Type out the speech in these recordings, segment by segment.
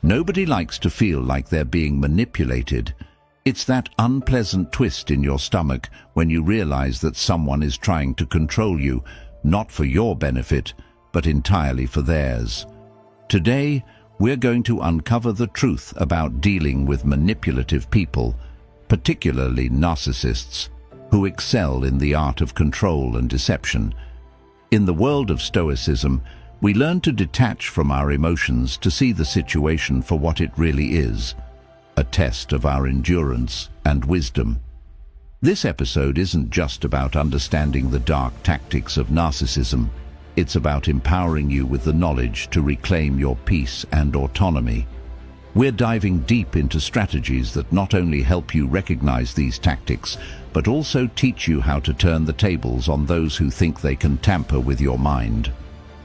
Nobody likes to feel like they're being manipulated. It's that unpleasant twist in your stomach when you realize that someone is trying to control you, not for your benefit, but entirely for theirs. Today, we're going to uncover the truth about dealing with manipulative people, particularly narcissists, who excel in the art of control and deception. In the world of Stoicism, we learn to detach from our emotions to see the situation for what it really is, a test of our endurance and wisdom. This episode isn't just about understanding the dark tactics of narcissism. It's about empowering you with the knowledge to reclaim your peace and autonomy. We're diving deep into strategies that not only help you recognize these tactics, but also teach you how to turn the tables on those who think they can tamper with your mind.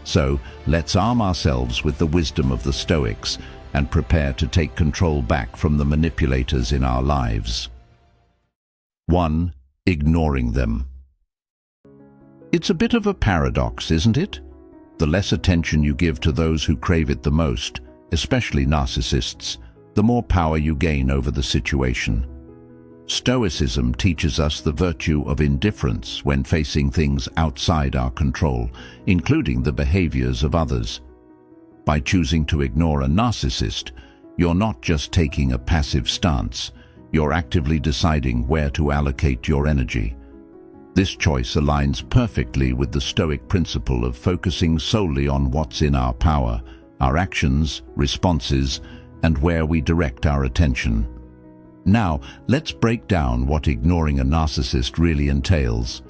So, let's arm ourselves with the wisdom of the Stoics and prepare to take control back from the manipulators in our lives. 1. Ignoring them. It's a bit of a paradox, isn't it? The less attention you give to those who crave it the most, especially narcissists, the more power you gain over the situation. Stoicism teaches us the virtue of indifference when facing things outside our control, including the behaviors of others. By choosing to ignore a narcissist, you're not just taking a passive stance, you're actively deciding where to allocate your energy. This choice aligns perfectly with the Stoic principle of focusing solely on what's in our power, our actions, responses, and where we direct our attention. Now, let's break down what ignoring a narcissist really entails.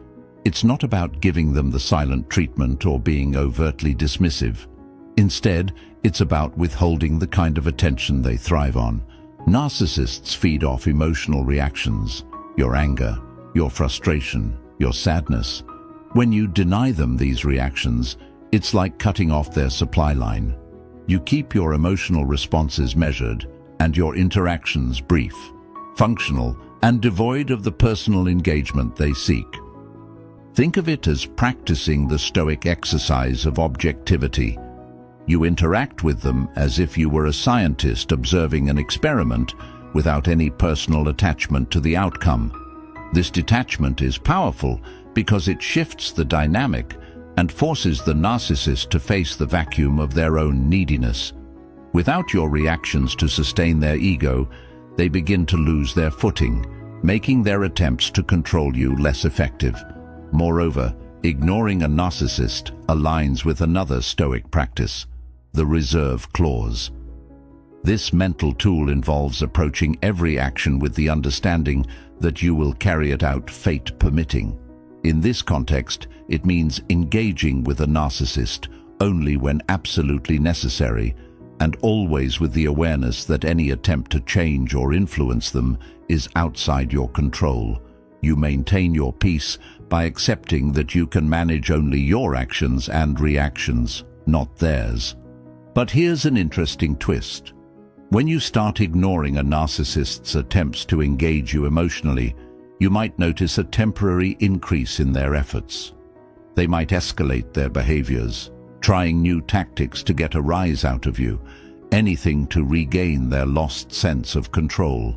It's not about giving them the silent treatment or being overtly dismissive. Instead, it's about withholding the kind of attention they thrive on. Narcissists feed off emotional reactions, your anger, your frustration, your sadness. When you deny them these reactions, it's like cutting off their supply line. You keep your emotional responses measured and your interactions brief, functional, and devoid of the personal engagement they seek. Think of it as practicing the Stoic exercise of objectivity. You interact with them as if you were a scientist observing an experiment without any personal attachment to the outcome. This detachment is powerful because it shifts the dynamic and forces the narcissist to face the vacuum of their own neediness. Without your reactions to sustain their ego, they begin to lose their footing, making their attempts to control you less effective. Moreover, ignoring a narcissist aligns with another Stoic practice, the reserve clause. This mental tool involves approaching every action with the understanding that you will carry it out fate permitting. In this context, it means engaging with a narcissist only when absolutely necessary, and always with the awareness that any attempt to change or influence them is outside your control. You maintain your peace by accepting that you can manage only your actions and reactions, not theirs. But here's an interesting twist. When you start ignoring a narcissist's attempts to engage you emotionally, you might notice a temporary increase in their efforts. They might escalate their behaviors, trying new tactics to get a rise out of you, anything to regain their lost sense of control.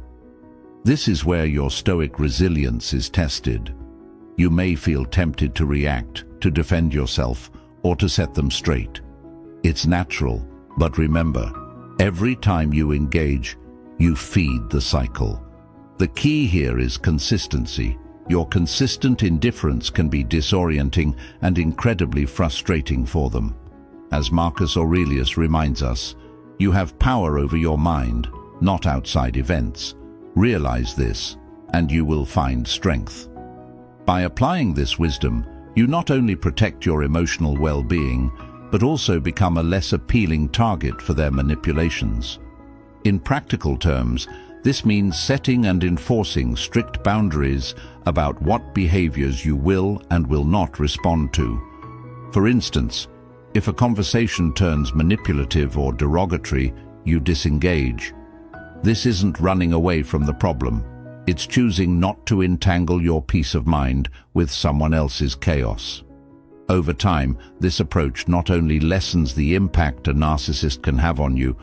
This is where your Stoic resilience is tested. You may feel tempted to react, to defend yourself, or to set them straight. It's natural, but remember, every time you engage, you feed the cycle. The key here is consistency. Your consistent indifference can be disorienting and incredibly frustrating for them. As Marcus Aurelius reminds us, you have power over your mind, not outside events. Realize this, and you will find strength. By applying this wisdom, you not only protect your emotional well-being, but also become a less appealing target for their manipulations. In practical terms, this means setting and enforcing strict boundaries about what behaviors you will and will not respond to. For instance, if a conversation turns manipulative or derogatory, you disengage. This isn't running away from the problem. It's choosing not to entangle your peace of mind with someone else's chaos. Over time, this approach not only lessens the impact a narcissist can have on you,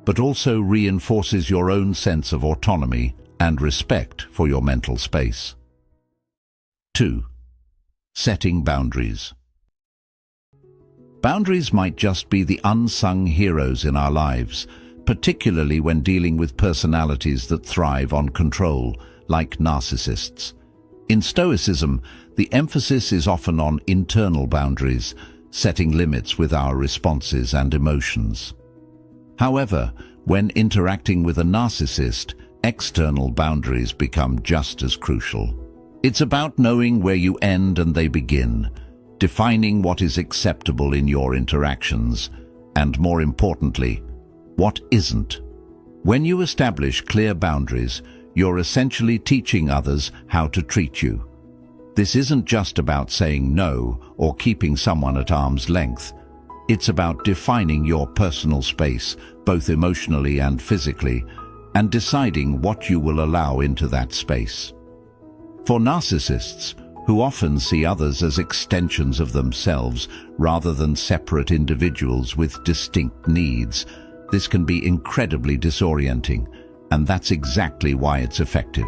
but also reinforces your own sense of autonomy and respect for your mental space. 2. Setting boundaries. Boundaries might just be the unsung heroes in our lives, particularly when dealing with personalities that thrive on control, like narcissists. In Stoicism, the emphasis is often on internal boundaries, setting limits with our responses and emotions. However, when interacting with a narcissist, external boundaries become just as crucial. It's about knowing where you end and they begin, defining what is acceptable in your interactions, and more importantly, what isn't. When you establish clear boundaries, you're essentially teaching others how to treat you. This isn't just about saying no or keeping someone at arm's length. It's about defining your personal space, both emotionally and physically, and deciding what you will allow into that space. For narcissists, who often see others as extensions of themselves rather than separate individuals with distinct needs, this can be incredibly disorienting, and that's exactly why it's effective.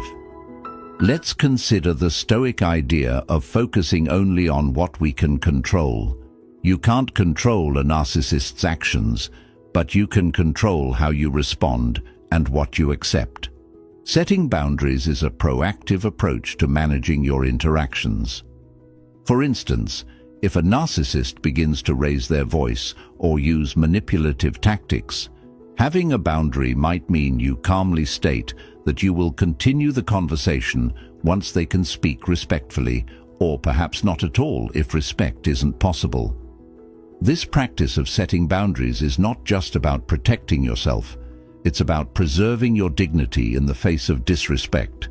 Let's consider the Stoic idea of focusing only on what we can control. You can't control a narcissist's actions, but you can control how you respond and what you accept. Setting boundaries is a proactive approach to managing your interactions. For instance, if a narcissist begins to raise their voice or use manipulative tactics, having a boundary might mean you calmly state that you will continue the conversation once they can speak respectfully, or perhaps not at all if respect isn't possible. This practice of setting boundaries is not just about protecting yourself, it's about preserving your dignity in the face of disrespect.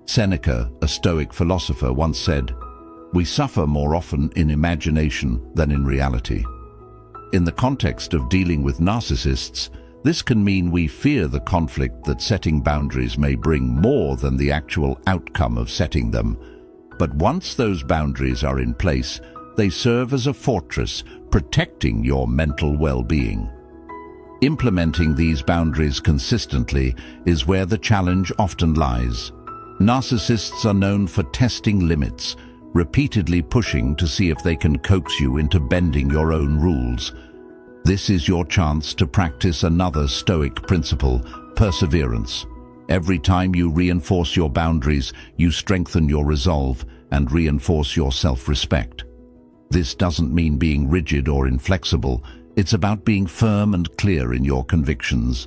Seneca, a Stoic philosopher, once said, "We suffer more often in imagination than in reality." In the context of dealing with narcissists, this can mean we fear the conflict that setting boundaries may bring more than the actual outcome of setting them. But once those boundaries are in place, they serve as a fortress, protecting your mental well-being. Implementing these boundaries consistently is where the challenge often lies. Narcissists are known for testing limits, repeatedly pushing to see if they can coax you into bending your own rules. This is your chance to practice another Stoic principle, perseverance. Every time you reinforce your boundaries, you strengthen your resolve and reinforce your self-respect. This doesn't mean being rigid or inflexible. It's about being firm and clear in your convictions.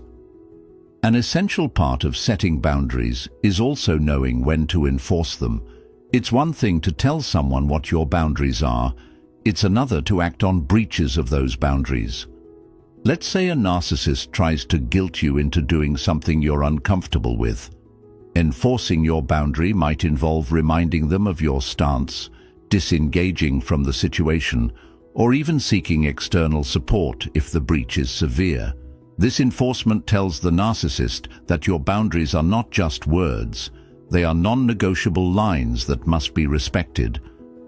An essential part of setting boundaries is also knowing when to enforce them. It's one thing to tell someone what your boundaries are. It's another to act on breaches of those boundaries. Let's say a narcissist tries to guilt you into doing something you're uncomfortable with. Enforcing your boundary might involve reminding them of your stance, disengaging from the situation, or even seeking external support if the breach is severe. This enforcement tells the narcissist that your boundaries are not just words, they are non-negotiable lines that must be respected.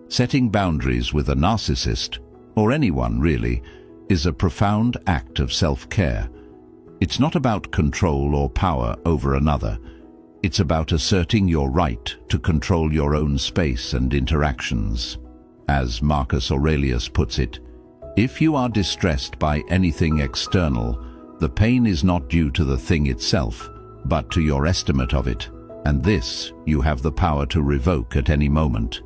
Setting boundaries with a narcissist, or anyone really, is a profound act of self-care. It's not about control or power over another. It's about asserting your right to control your own space and interactions. As Marcus Aurelius puts it, if you are distressed by anything external, the pain is not due to the thing itself, but to your estimate of it, and this you have the power to revoke at any moment.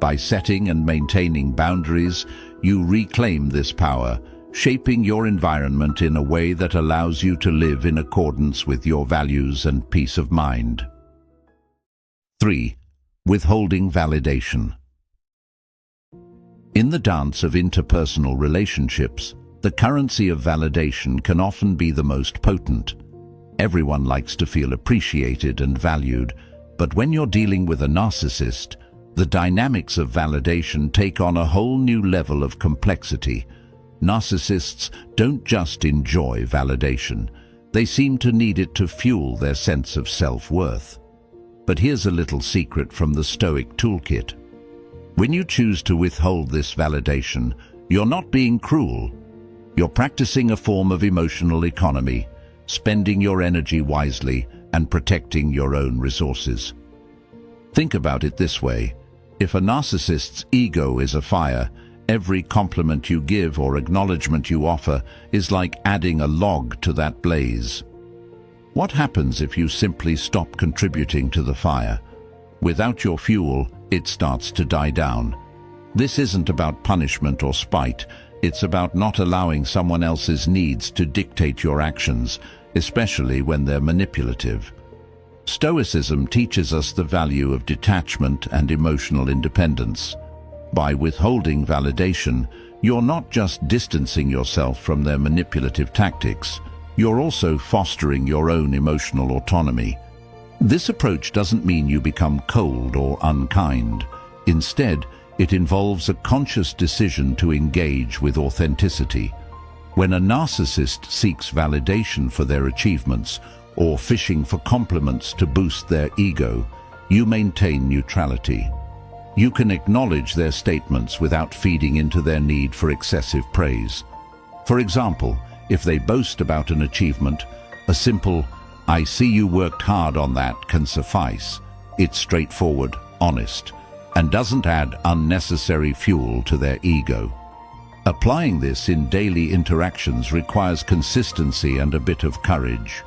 By setting and maintaining boundaries, you reclaim this power, shaping your environment in a way that allows you to live in accordance with your values and peace of mind. 3. Withholding validation. In the dance of interpersonal relationships, the currency of validation can often be the most potent. Everyone likes to feel appreciated and valued, but when you're dealing with a narcissist, the dynamics of validation take on a whole new level of complexity. Narcissists don't just enjoy validation, they seem to need it to fuel their sense of self-worth. But here's a little secret from the Stoic toolkit. When you choose to withhold this validation, you're not being cruel. You're practicing a form of emotional economy, spending your energy wisely and protecting your own resources. Think about it this way. If a narcissist's ego is a fire, every compliment you give or acknowledgement you offer is like adding a log to that blaze. What happens if you simply stop contributing to the fire? Without your fuel, it starts to die down. This isn't about punishment or spite. It's about not allowing someone else's needs to dictate your actions, especially when they're manipulative. Stoicism teaches us the value of detachment and emotional independence. By withholding validation, you're not just distancing yourself from their manipulative tactics, you're also fostering your own emotional autonomy. This approach doesn't mean you become cold or unkind. Instead, it involves a conscious decision to engage with authenticity. When a narcissist seeks validation for their achievements or fishing for compliments to boost their ego, you maintain neutrality. You can acknowledge their statements without feeding into their need for excessive praise. For example, if they boast about an achievement, a simple, "I see you worked hard on that" can suffice. It's straightforward, honest, and doesn't add unnecessary fuel to their ego. Applying this in daily interactions requires consistency and a bit of courage.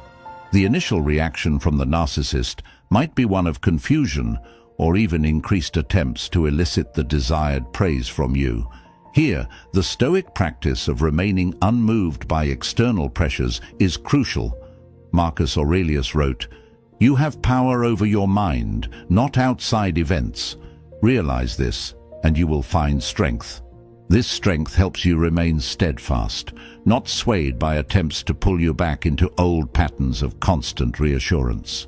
The initial reaction from the narcissist might be one of confusion or even increased attempts to elicit the desired praise from you. Here, the Stoic practice of remaining unmoved by external pressures is crucial. Marcus Aurelius wrote, "You have power over your mind, not outside events. Realize this, and you will find strength." This strength helps you remain steadfast, not swayed by attempts to pull you back into old patterns of constant reassurance.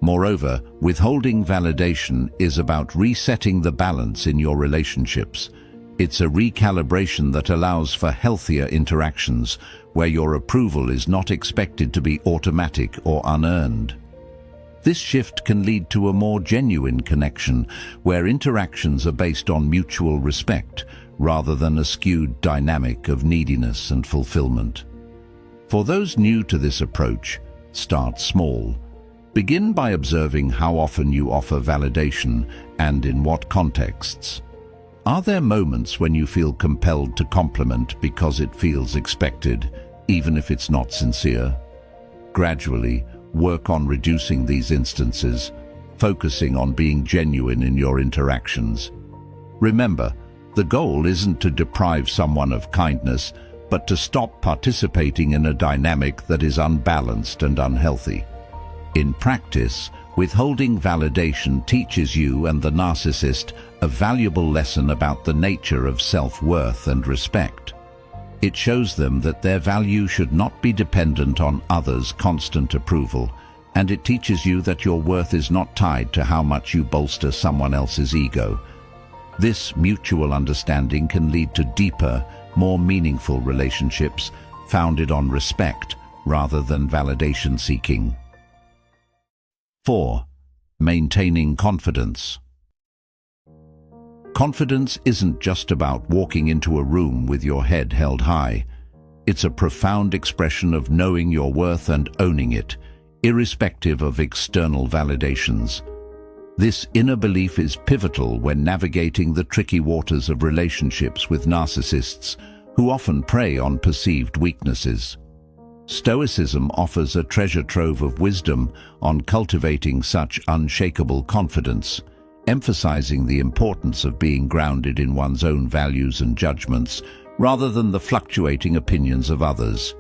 Moreover, withholding validation is about resetting the balance in your relationships. It's a recalibration that allows for healthier interactions, where your approval is not expected to be automatic or unearned. This shift can lead to a more genuine connection, where interactions are based on mutual respect, rather than a skewed dynamic of neediness and fulfillment. For those new to this approach, start small. Begin by observing how often you offer validation and in what contexts. Are there moments when you feel compelled to compliment because it feels expected, even if it's not sincere? Gradually, work on reducing these instances, focusing on being genuine in your interactions. Remember, the goal isn't to deprive someone of kindness, but to stop participating in a dynamic that is unbalanced and unhealthy. In practice, withholding validation teaches you and the narcissist a valuable lesson about the nature of self-worth and respect. It shows them that their value should not be dependent on others' constant approval, and it teaches you that your worth is not tied to how much you bolster someone else's ego. This mutual understanding can lead to deeper, more meaningful relationships founded on respect rather than validation seeking. 4. Maintaining confidence. Confidence isn't just about walking into a room with your head held high. It's a profound expression of knowing your worth and owning it, irrespective of external validations. This inner belief is pivotal when navigating the tricky waters of relationships with narcissists, who often prey on perceived weaknesses. Stoicism offers a treasure trove of wisdom on cultivating such unshakable confidence, emphasizing the importance of being grounded in one's own values and judgments, rather than the fluctuating opinions of others.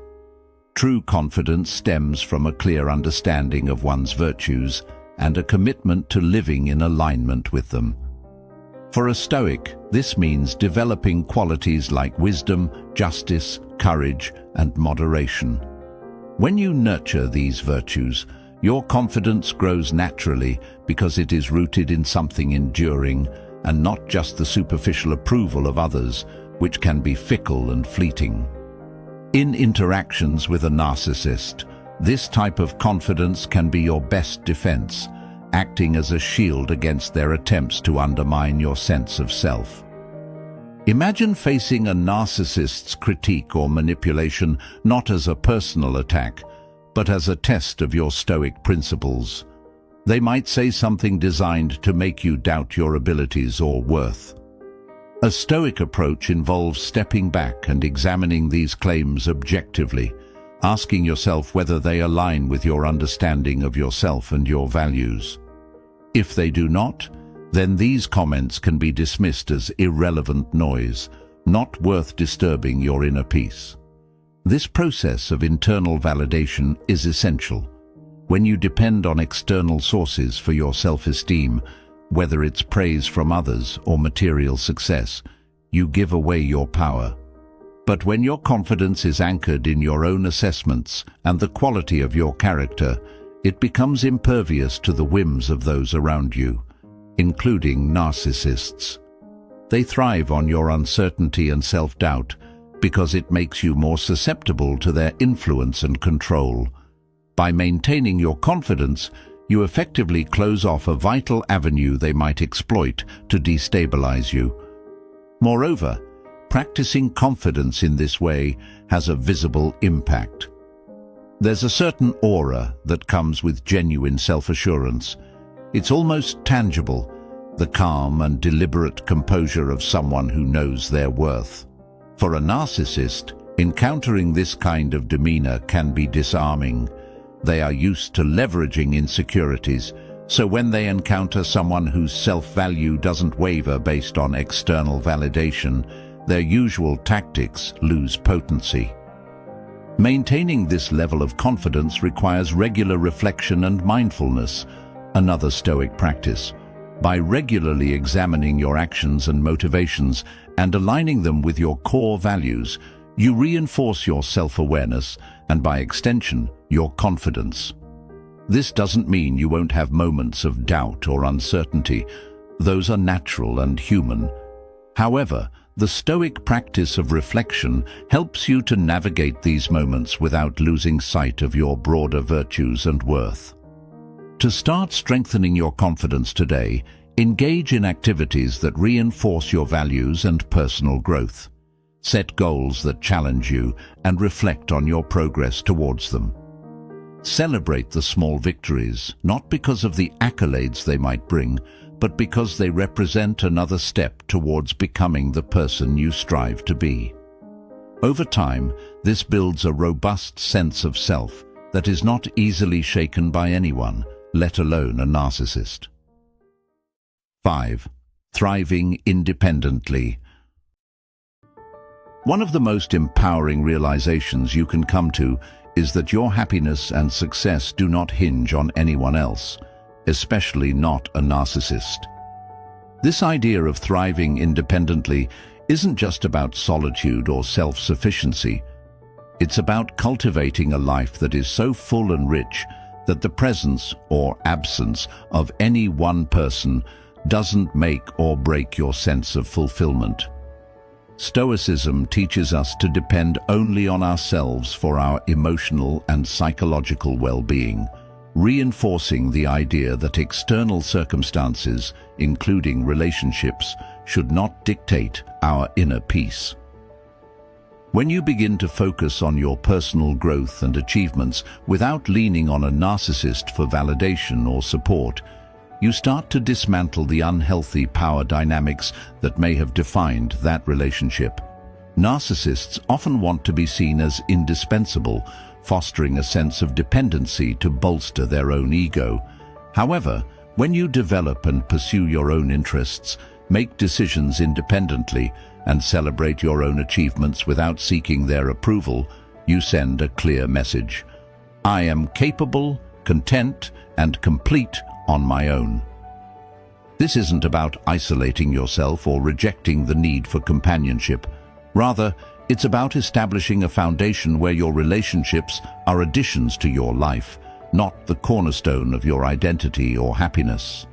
True confidence stems from a clear understanding of one's virtues and a commitment to living in alignment with them. For a Stoic, this means developing qualities like wisdom, justice, courage, and moderation. When you nurture these virtues, your confidence grows naturally because it is rooted in something enduring and not just the superficial approval of others, which can be fickle and fleeting. In interactions with a narcissist, this type of confidence can be your best defense, acting as a shield against their attempts to undermine your sense of self. Imagine facing a narcissist's critique or manipulation not as a personal attack, but as a test of your Stoic principles. They might say something designed to make you doubt your abilities or worth. A Stoic approach involves stepping back and examining these claims objectively, asking yourself whether they align with your understanding of yourself and your values. If they do not, then these comments can be dismissed as irrelevant noise, not worth disturbing your inner peace. This process of internal validation is essential. When you depend on external sources for your self-esteem, whether it's praise from others or material success, you give away your power. But when your confidence is anchored in your own assessments and the quality of your character, it becomes impervious to the whims of those around you, including narcissists. They thrive on your uncertainty and self-doubt because it makes you more susceptible to their influence and control. By maintaining your confidence, you effectively close off a vital avenue they might exploit to destabilize you. Moreover, practicing confidence in this way has a visible impact. There's a certain aura that comes with genuine self-assurance. It's almost tangible, the calm and deliberate composure of someone who knows their worth. For a narcissist, encountering this kind of demeanor can be disarming. They are used to leveraging insecurities, so when they encounter someone whose self-value doesn't waver based on external validation, their usual tactics lose potency. Maintaining this level of confidence requires regular reflection and mindfulness, another Stoic practice. By regularly examining your actions and motivations and aligning them with your core values, you reinforce your self-awareness and, by extension, your confidence. This doesn't mean you won't have moments of doubt or uncertainty. Those are natural and human. However, the Stoic practice of reflection helps you to navigate these moments without losing sight of your broader virtues and worth. To start strengthening your confidence today, engage in activities that reinforce your values and personal growth. Set goals that challenge you and reflect on your progress towards them. Celebrate the small victories, not because of the accolades they might bring, but because they represent another step towards becoming the person you strive to be. Over time, this builds a robust sense of self that is not easily shaken by anyone, let alone a narcissist. 5. Thriving independently. One of the most empowering realizations you can come to is that your happiness and success do not hinge on anyone else, especially not a narcissist. This idea of thriving independently isn't just about solitude or self-sufficiency. It's about cultivating a life that is so full and rich that the presence or absence of any one person doesn't make or break your sense of fulfillment. Stoicism teaches us to depend only on ourselves for our emotional and psychological well-being, reinforcing the idea that external circumstances, including relationships, should not dictate our inner peace. When you begin to focus on your personal growth and achievements without leaning on a narcissist for validation or support, you start to dismantle the unhealthy power dynamics that may have defined that relationship. Narcissists often want to be seen as indispensable, fostering a sense of dependency to bolster their own ego. However, when you develop and pursue your own interests, make decisions independently, and celebrate your own achievements without seeking their approval, you send a clear message. I am capable, content, and complete on my own. This isn't about isolating yourself or rejecting the need for companionship. Rather, it's about establishing a foundation where your relationships are additions to your life, not the cornerstone of your identity or happiness.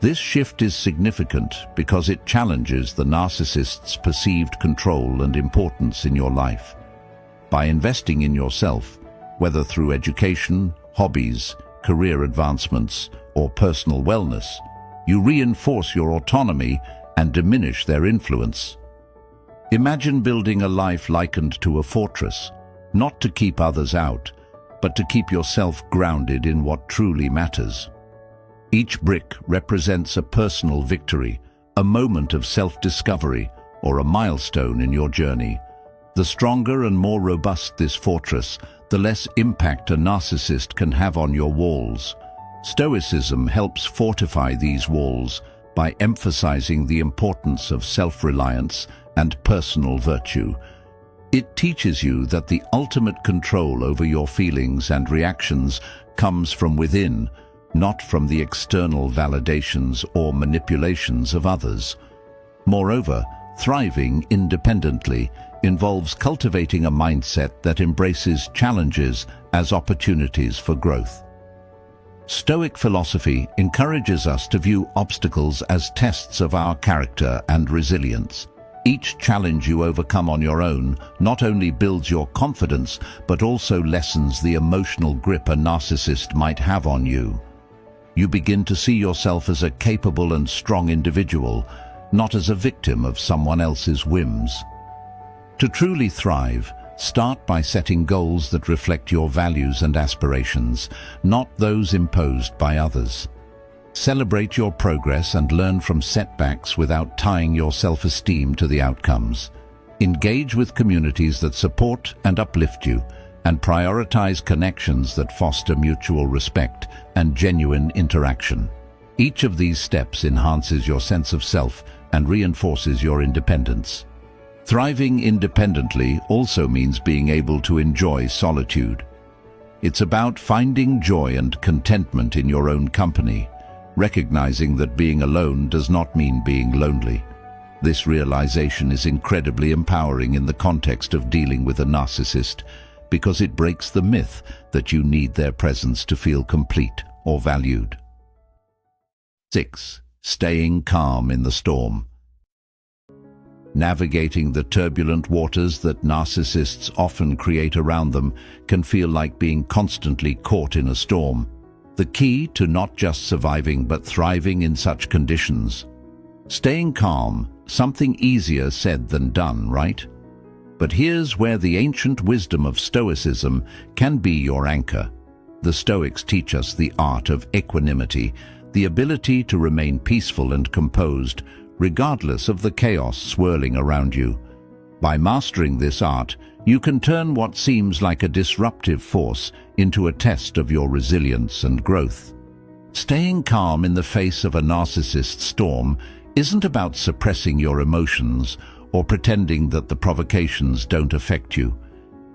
This shift is significant because it challenges the narcissist's perceived control and importance in your life. By investing in yourself, whether through education, hobbies, career advancements, or personal wellness, you reinforce your autonomy and diminish their influence. Imagine building a life likened to a fortress, not to keep others out, but to keep yourself grounded in what truly matters. Each brick represents a personal victory, a moment of self-discovery, or a milestone in your journey. The stronger and more robust this fortress, the less impact a narcissist can have on your walls. Stoicism helps fortify these walls by emphasizing the importance of self-reliance and personal virtue. It teaches you that the ultimate control over your feelings and reactions comes from within, not from the external validations or manipulations of others. Moreover, thriving independently involves cultivating a mindset that embraces challenges as opportunities for growth. Stoic philosophy encourages us to view obstacles as tests of our character and resilience. Each challenge you overcome on your own not only builds your confidence, but also lessens the emotional grip a narcissist might have on you. You begin to see yourself as a capable and strong individual, not as a victim of someone else's whims. To truly thrive, start by setting goals that reflect your values and aspirations, not those imposed by others. Celebrate your progress and learn from setbacks without tying your self-esteem to the outcomes. Engage with communities that support and uplift you, and prioritize connections that foster mutual respect and genuine interaction. Each of these steps enhances your sense of self and reinforces your independence. Thriving independently also means being able to enjoy solitude. It's about finding joy and contentment in your own company, recognizing that being alone does not mean being lonely. This realization is incredibly empowering in the context of dealing with a narcissist, because it breaks the myth that you need their presence to feel complete or valued. 6. Staying calm in the storm. Navigating the turbulent waters that narcissists often create around them can feel like being constantly caught in a storm. The key to not just surviving but thriving in such conditions. Staying calm, something easier said than done, right? But here's where the ancient wisdom of Stoicism can be your anchor. The Stoics teach us the art of equanimity, the ability to remain peaceful and composed, regardless of the chaos swirling around you. By mastering this art, you can turn what seems like a disruptive force into a test of your resilience and growth. Staying calm in the face of a narcissist storm isn't about suppressing your emotions or pretending that the provocations don't affect you.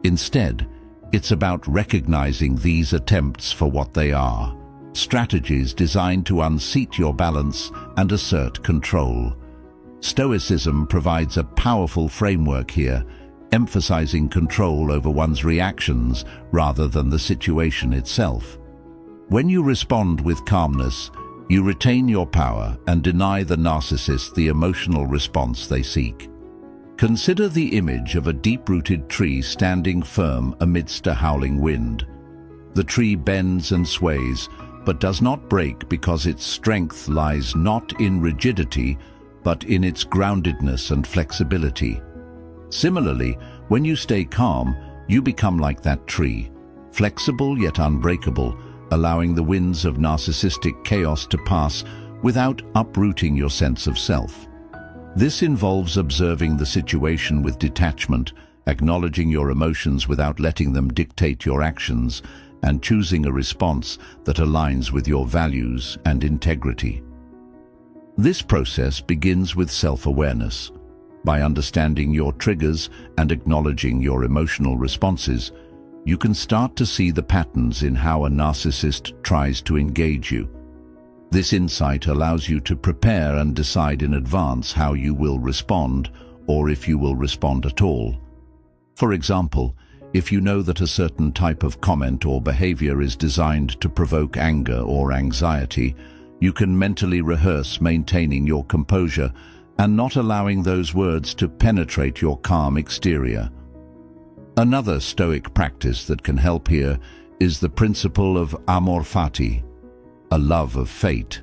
Instead, it's about recognizing these attempts for what they are: strategies designed to unseat your balance and assert control. Stoicism provides a powerful framework here, emphasizing control over one's reactions rather than the situation itself. When you respond with calmness, you retain your power and deny the narcissist the emotional response they seek. Consider the image of a deep-rooted tree standing firm amidst a howling wind. The tree bends and sways, but does not break because its strength lies not in rigidity, but in its groundedness and flexibility. Similarly, when you stay calm, you become like that tree, flexible yet unbreakable, allowing the winds of narcissistic chaos to pass without uprooting your sense of self. This involves observing the situation with detachment, acknowledging your emotions without letting them dictate your actions, and choosing a response that aligns with your values and integrity. This process begins with self-awareness. By understanding your triggers and acknowledging your emotional responses, you can start to see the patterns in how a narcissist tries to engage you. This insight allows you to prepare and decide in advance how you will respond, or if you will respond at all. For example, if you know that a certain type of comment or behavior is designed to provoke anger or anxiety, you can mentally rehearse maintaining your composure and not allowing those words to penetrate your calm exterior. Another Stoic practice that can help here is the principle of amor fati, a love of fate.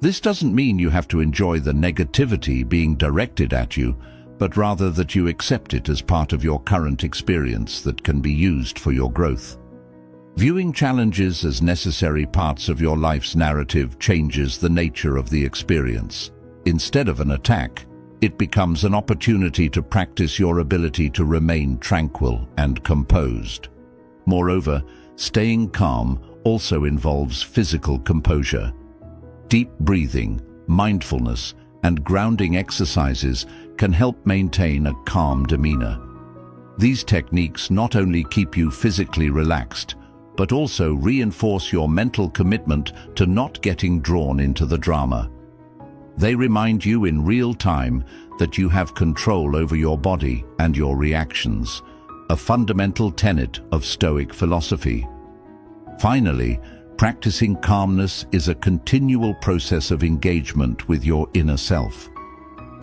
This doesn't mean you have to enjoy the negativity being directed at you, but rather that you accept it as part of your current experience that can be used for your growth. Viewing challenges as necessary parts of your life's narrative changes the nature of the experience. Instead of an attack, it becomes an opportunity to practice your ability to remain tranquil and composed. Moreover, staying calm also involves physical composure. Deep breathing, mindfulness, and grounding exercises can help maintain a calm demeanor. These techniques not only keep you physically relaxed, but also reinforce your mental commitment to not getting drawn into the drama. They remind you in real time that you have control over your body and your reactions, a fundamental tenet of Stoic philosophy. Finally, practicing calmness is a continual process of engagement with your inner self.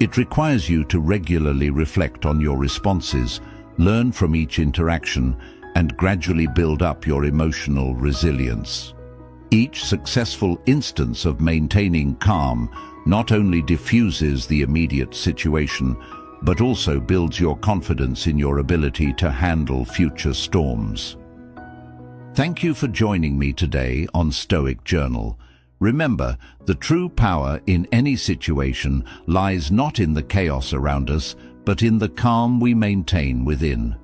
It requires you to regularly reflect on your responses, learn from each interaction, and gradually build up your emotional resilience. Each successful instance of maintaining calm not only diffuses the immediate situation, but also builds your confidence in your ability to handle future storms. Thank you for joining me today on Stoic Journal. Remember, the true power in any situation lies not in the chaos around us, but in the calm we maintain within.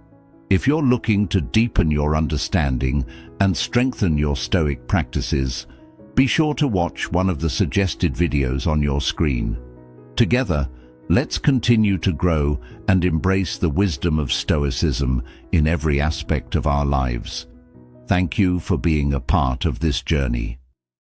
If you're looking to deepen your understanding and strengthen your Stoic practices, be sure to watch one of the suggested videos on your screen. Together, let's continue to grow and embrace the wisdom of Stoicism in every aspect of our lives. Thank you for being a part of this journey.